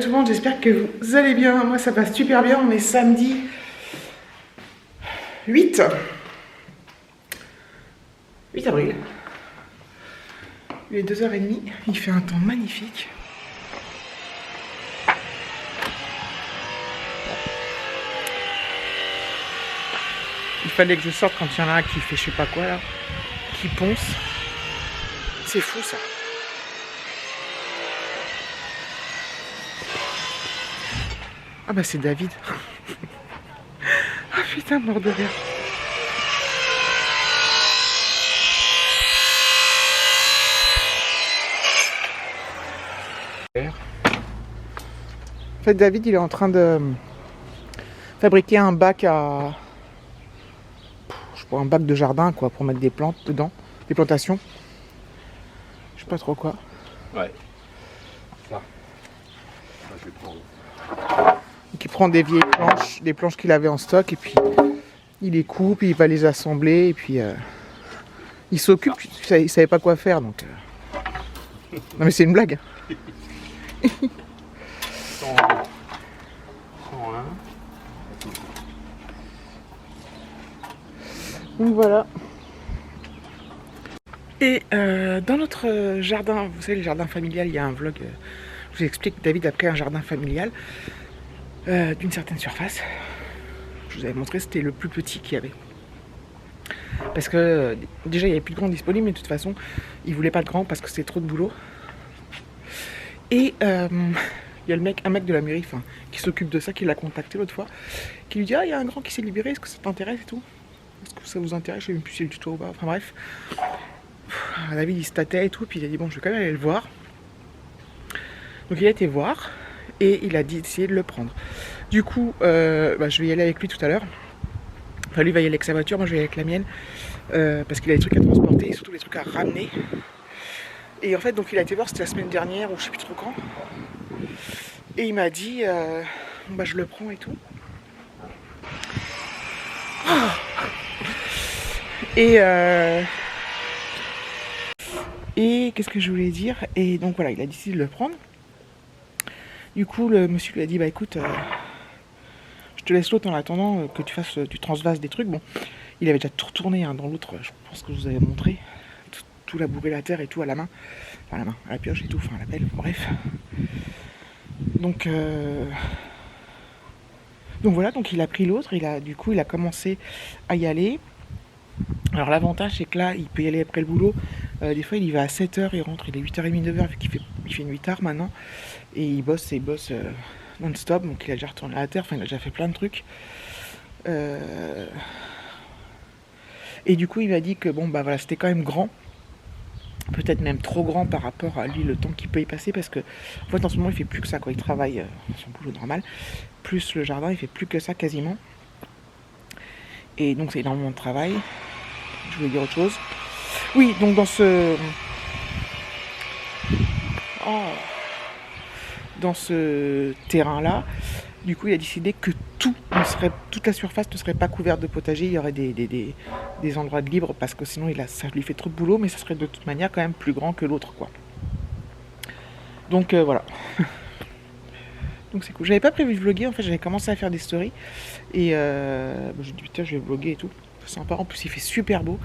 tout le monde, j'espère que vous allez bien. Moi ça passe super bien, on est samedi 8 avril. Il est 2h30, il fait un temps magnifique. Il fallait que je sorte quand il y en a un qui fait je sais pas quoi là, qui ponce. C'est fou ça. Ah bah c'est David. Ah putain, mort de rire. En fait David il est en train de fabriquer un bac à... Je sais pas, un bac de jardin quoi, pour mettre des plantes dedans, des plantations. Je sais pas trop quoi. Ouais. Ça. Je vais prendre. Donc il prend des vieilles planches, des planches qu'il avait en stock et puis il les coupe, il va les assembler et puis il s'occupe, il savait pas quoi faire donc. Non mais c'est une blague. 101. Donc voilà. Et dans notre jardin, vous savez le jardin familial, il y a un vlog, je vous explique, David a pris un jardin familial d'une certaine surface. Je vous avais montré, c'était le plus petit qu'il y avait. Parce que déjà il n'y avait plus de grand disponible, mais de toute façon il voulait pas de grand parce que c'était trop de boulot. Et il y a un mec de la mairie qui s'occupe de ça, qui l'a contacté l'autre fois, qui lui dit ah il y a un grand qui s'est libéré, est-ce que ça t'intéresse et tout? Est-ce que ça vous intéresse? Je sais même plus si c'est le tuto ou pas, enfin bref. David il se tâtait et tout, puis il a dit bon je vais quand même aller le voir. Donc il a été voir et il a dit d'essayer de le prendre. Du coup je vais y aller avec lui tout à l'heure. Enfin lui va y aller avec sa voiture, moi je vais y aller avec la mienne. Parce qu'il a des trucs à transporter et surtout des trucs à ramener. Et en fait donc il a été voir, c'était la semaine dernière ou je sais plus trop quand. Et il m'a dit je le prends et tout. Et qu'est-ce que je voulais dire? Et donc voilà, il a décidé de le prendre. Du coup, le monsieur lui a dit, bah écoute, je te laisse l'autre en attendant que tu transvases des trucs. Bon, il avait déjà tout retourné dans l'autre, je pense que je vous avais montré. Tout labouré la terre et tout à la main. Enfin, à la main, à la pioche et tout, enfin à la pelle, bref. Donc voilà, donc il a pris l'autre, du coup il a commencé à y aller. Alors l'avantage c'est que là, il peut y aller après le boulot. Des fois il y va à 7h, il rentre, il est 8h30, 9h, vu qu'il fait nuit tard maintenant. Et il bosse non-stop, donc il a déjà retourné à la terre, enfin il a déjà fait plein de trucs. Et du coup il m'a dit que bon bah voilà, c'était quand même grand. Peut-être même trop grand par rapport à lui, le temps qu'il peut y passer, parce que en fait en ce moment il fait plus que ça, quoi. Il travaille son boulot normal, plus le jardin, il fait plus que ça quasiment. Et donc c'est énormément de travail. Je voulais dire autre chose. Oui, donc dans ce terrain-là, du coup, il a décidé que toute la surface ne serait pas couverte de potager. Il y aurait des endroits de libre parce que sinon, ça lui fait trop de boulot, mais ça serait de toute manière quand même plus grand que l'autre, quoi. Donc voilà. Donc c'est cool. J'avais pas prévu de vlogger, en fait, j'avais commencé à faire des stories et j'ai dit putain, je vais vlogger et tout. C'est sympa. En plus, il fait super beau.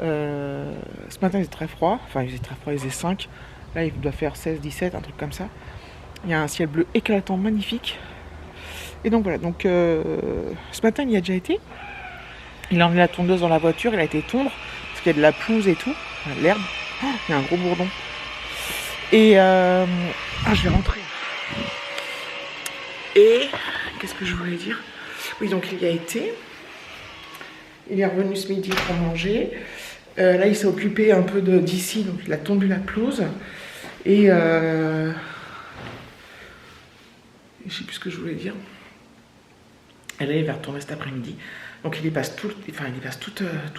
Ce matin, il faisait très froid. Enfin, il faisait très froid, il faisait 5. Là, il doit faire 16, 17, un truc comme ça. Il y a un ciel bleu éclatant, magnifique. Et donc voilà, donc ce matin il y a déjà été. Il a emmené la tondeuse dans la voiture, il a été tondre, parce qu'il y a de la pelouse et tout, l'herbe. Oh, il y a un gros bourdon. Et je vais rentrer. Et qu'est-ce que je voulais dire? Oui, donc il y a été. Il est revenu ce midi pour manger. Là il s'est occupé un peu d'ici, donc il a tondu la pelouse. Et je sais plus ce que je voulais dire. Et là, il va retourner cet après-midi. Donc, il y passe tout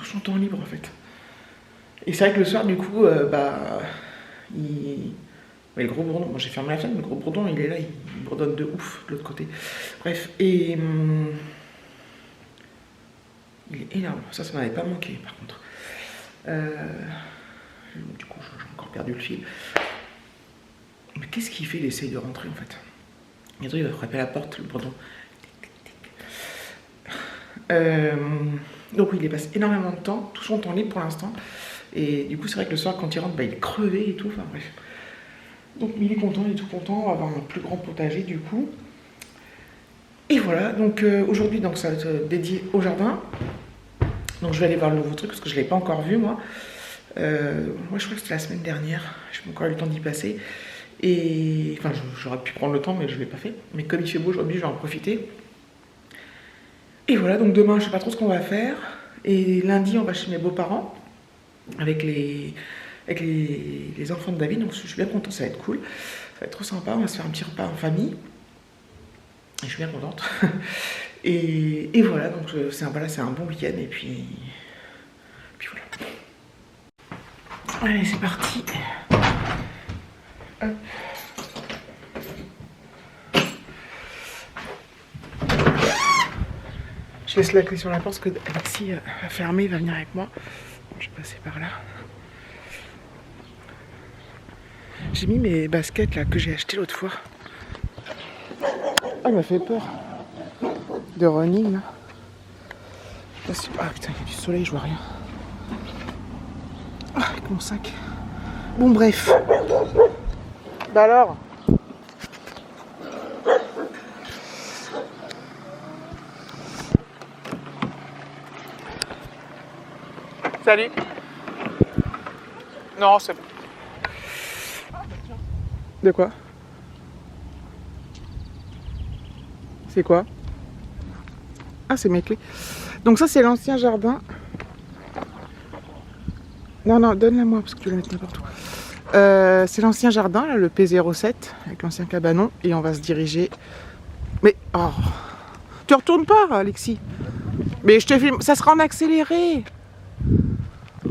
son temps libre, en fait. Et c'est vrai que le soir, du coup, le gros bourdon, moi j'ai fermé la fenêtre, mais le gros bourdon, il est là, il bourdonne de ouf, de l'autre côté. Bref, et... il est énorme. Ça m'avait pas manqué, par contre. Du coup, j'ai encore perdu le fil. Mais qu'est-ce qu'il fait? Il essaye de rentrer, en fait. Bientôt il va frapper à la porte, le bourdon. Donc oui, il y passe énormément de temps, tout son temps libre pour l'instant. Et du coup, c'est vrai que le soir, quand il rentre, bah, il est crevé et tout. Enfin bref. Donc il est content, il est tout content. On va avoir un plus grand potager du coup. Et voilà, donc aujourd'hui, donc, ça va être dédié au jardin. Donc je vais aller voir le nouveau truc parce que je ne l'ai pas encore vu moi. Moi je crois que c'était la semaine dernière. Je n'ai pas encore eu le temps d'y passer. Et enfin, j'aurais pu prendre le temps, mais je ne l'ai pas fait. Mais comme il fait beau aujourd'hui, je vais en profiter. Et voilà, donc demain, je ne sais pas trop ce qu'on va faire. Et lundi, on va chez mes beaux-parents avec les enfants de David. Donc je suis bien contente, ça va être cool. Ça va être trop sympa, on va se faire un petit repas en famille. Et je suis bien contente. et voilà, donc c'est un bon week-end. Et puis voilà. Allez, c'est parti. Hop. Je laisse la clé sur la porte parce que Alexis va fermer, il va venir avec moi. Je vais passer par là. J'ai mis mes baskets là que j'ai achetées l'autre fois. Ah, il m'a fait peur. De running là. Ah putain, il y a du soleil, je vois rien. Ah, avec mon sac. Bon, bref. Bah alors. Salut. Non, c'est bon. De quoi? C'est quoi? Ah, c'est mes clés. Donc ça, c'est l'ancien jardin. Non, donne-la moi parce que tu la mets n'importe où. C'est l'ancien jardin, là, le P07, avec l'ancien cabanon. Et on va se diriger... Mais... Oh. Tu retournes pas, Alexis. Mais je te filme... Ça sera en accéléré.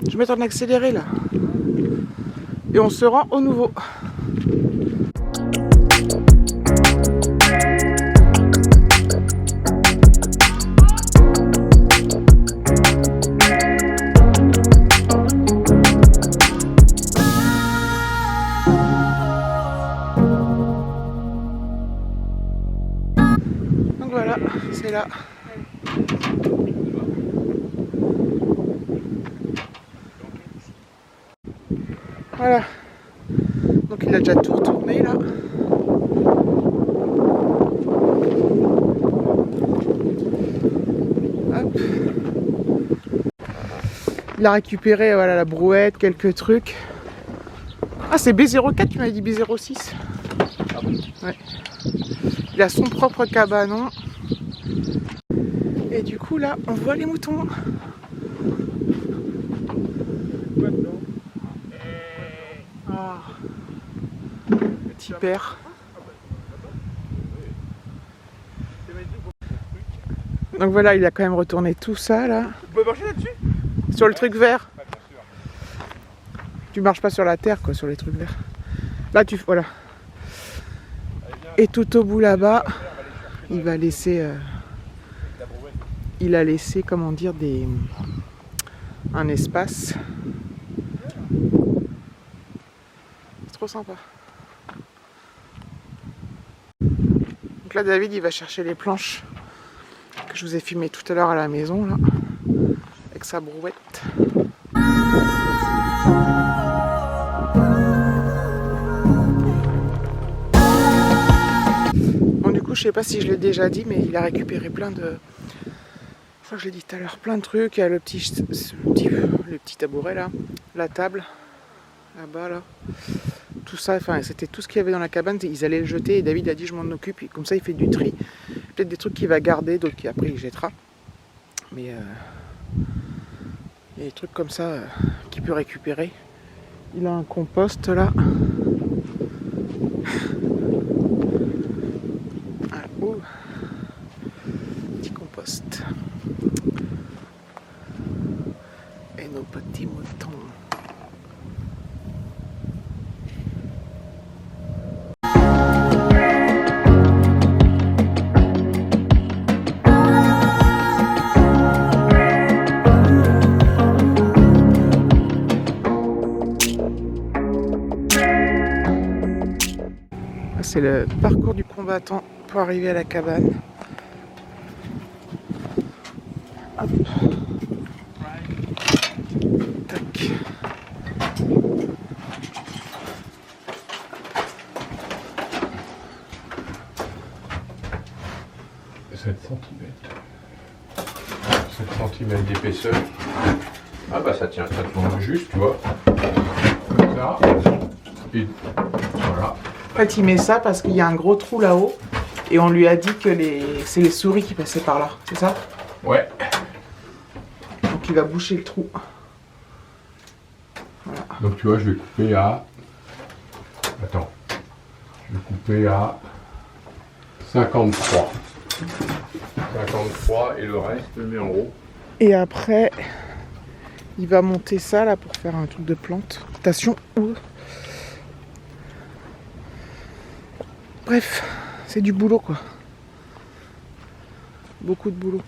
Je vais mettre en accéléré, là. Et on se rend au nouveau. Donc voilà, c'est là. Voilà. Donc il a déjà tout retourné là. Hop. Il a récupéré voilà, la brouette, quelques trucs. Ah, c'est B04, tu m'avais dit B06. Ouais. Il a son propre cabanon. Et du coup là, on voit les moutons. Oh. Petit père. Donc voilà, il a quand même retourné tout ça là. Vous pouvez marcher là-dessus? Sur le truc vert. Ouais, bien sûr. Tu marches pas sur la terre quoi, sur les trucs verts. Là tu... Voilà. Et tout au bout là-bas, il va laisser... il a laissé, comment dire, un espace. C'est trop sympa. Donc là, David, il va chercher les planches que je vous ai filmées tout à l'heure à la maison, là, avec sa brouette. Bon, du coup, je sais pas si je l'ai déjà dit, mais il a récupéré plein de... Je crois que je l'ai dit tout à l'heure, plein de trucs. Il y a le petit tabouret là, la table, là-bas là. Tout ça, enfin c'était tout ce qu'il y avait dans la cabane, ils allaient le jeter et David a dit je m'en occupe, et comme ça il fait du tri. Peut-être des trucs qu'il va garder, d'autres qu'après il jettera. Mais il y a des trucs comme ça qu'il peut récupérer. Il a un compost là. Ah, oh. Petit compost. Et nos petits moutons. C'est le parcours du combattant pour arriver à la cabane. Hop. Tac. 7 cm d'épaisseur. Ah bah ça tient, ça tombe juste, tu vois. Comme ça. Et voilà. En fait, il met ça parce qu'il y a un gros trou là-haut. Et on lui a dit que c'est les souris qui passaient par là, c'est ça? Ouais. Donc il va boucher le trou. Voilà. Donc tu vois, je vais couper à... Attends. Je vais couper à 53. 53 et le reste, je le mets en haut. Et après, il va monter ça là pour faire un truc de plantation. Bref, c'est du boulot quoi. Beaucoup de boulot.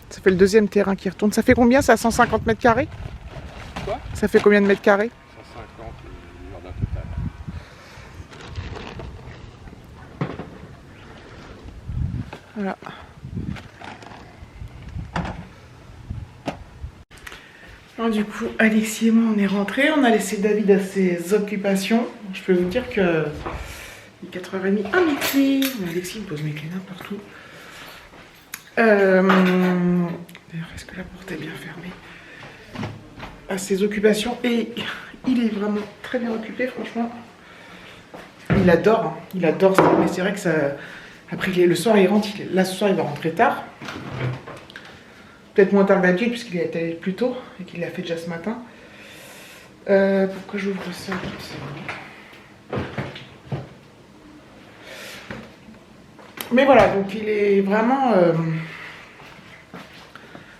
Ça fait le deuxième terrain qui retourne. Ça fait combien ça? 150 mètres carrés? Quoi? Ça fait combien de mètres carrés? 150 et jardin total. Voilà. Alors, du coup, Alexis et moi, on est rentrés. On a laissé David à ses occupations. Je peux vous dire que il est 4h30 à midi. Alexis me pose mes clés n'importe où. D'ailleurs, est-ce que la porte est bien fermée? À ses occupations. Et il est vraiment très bien occupé, franchement. Il adore, hein. Il adore ça. Mais c'est vrai que ça... Après, le soir, il rentre. Là, ce soir, il va rentrer tard. Peut-être moins tard que d'habitude, puisqu'il est allé plus tôt et qu'il l'a fait déjà ce matin. Pourquoi j'ouvre ça? Mais voilà, donc il est vraiment...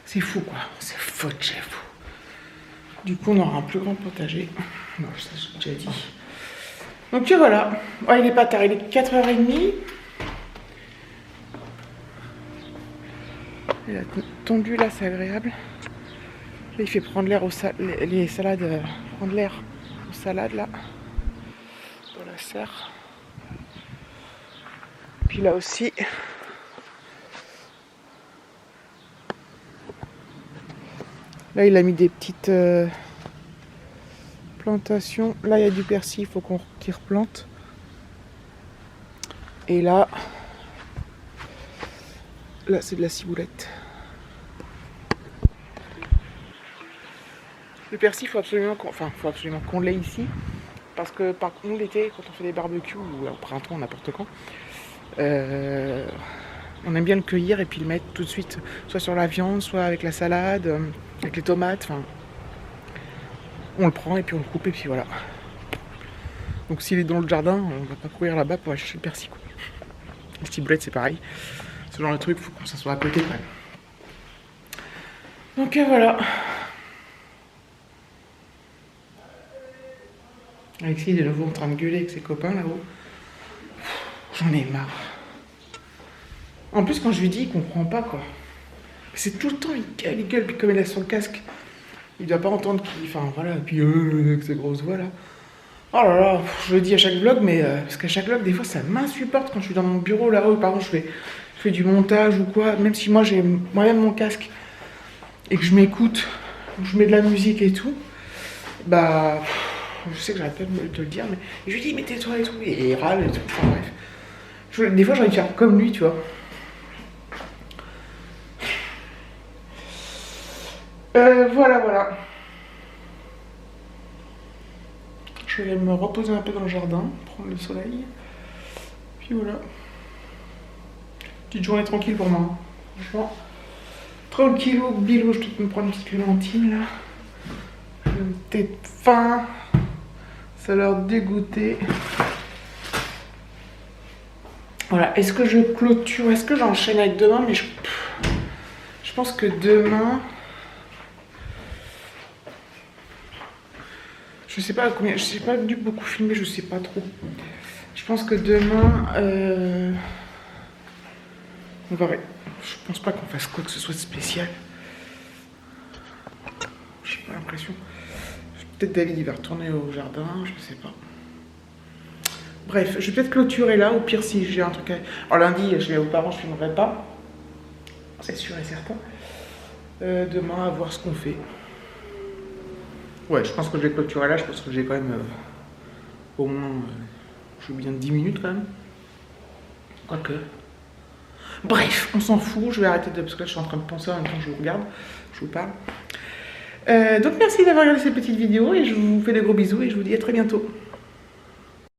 C'est fou, quoi. C'est fou de chez fou. Du coup, on aura un plus grand potager. Non, ça, j'ai déjà dit. Donc voilà. Ouais, il est pas tard, il est 4h30. Il a tendu là, c'est agréable. Là, il fait prendre l'air aux les salades, prendre l'air aux salades là, dans la serre. Puis là aussi, là il a mis des petites plantations. Là il y a du persil, il faut qu'il replante. Et là c'est de la ciboulette. Le persil, il faut absolument qu'on l'ait ici. Parce que par contre, l'été, quand on fait des barbecues, ou au printemps, n'importe quand, on aime bien le cueillir et puis le mettre tout de suite, soit sur la viande, soit avec la salade, avec les tomates. Enfin, on le prend et puis on le coupe et puis voilà. Donc s'il est dans le jardin, on va pas courir là-bas pour aller chercher le persil, quoi. Les ciboulettes, c'est pareil. Ce genre de truc, il faut que ça soit à côté quand même. Donc voilà. Alexis est de nouveau en train de gueuler avec ses copains là-haut. J'en ai marre. En plus, quand je lui dis, il comprend pas quoi. C'est tout le temps, il gueule, puis comme il a son casque, il doit pas entendre qu'il. Enfin voilà, puis avec ses grosses voix là. Oh là là, je le dis à chaque vlog, mais parce qu'à chaque vlog, des fois ça m'insupporte quand je suis dans mon bureau là-haut. Par exemple, je fais du montage ou quoi, même si moi j'ai moi-même mon casque et que je m'écoute, je mets de la musique et tout, bah. Je sais que j'arrête pas de te le dire, mais je lui dis, mais tais-toi et tout, et il râle et tout, enfin bref. Des fois, j'ai envie de faire comme lui, tu vois. Voilà. Je vais me reposer un peu dans le jardin, prendre le soleil. Puis voilà. Petite journée tranquille pour moi. Franchement, tranquillou, bilou, je vais me prendre une petite clémentine là. J'ai peut-être faim. Ça a l'air dégoûté. Voilà, est-ce que je clôture? Est-ce que j'enchaîne avec demain? Mais je pense que demain... Je sais pas combien... Je sais pas dû beaucoup filmer, je sais pas trop. Je pense que demain... on va... Je pense pas qu'on fasse quoi que ce soit de spécial. J'ai pas l'impression... Peut-être David il va retourner au jardin, je sais pas. Bref, je vais peut-être clôturer là, au pire si j'ai un truc à... Alors lundi, je vais aux parents, je ne filmerai pas. C'est sûr et certain. Demain, à voir ce qu'on fait. Ouais, je pense que je vais clôturer là, je pense que j'ai quand même au moins, je veux bien 10 minutes quand même. Quoique. Bref, on s'en fout, je vais arrêter de... parce que là je suis en train de penser en même temps que je vous regarde, je vous parle. Donc merci d'avoir regardé cette petite vidéo et je vous fais des gros bisous et je vous dis à très bientôt.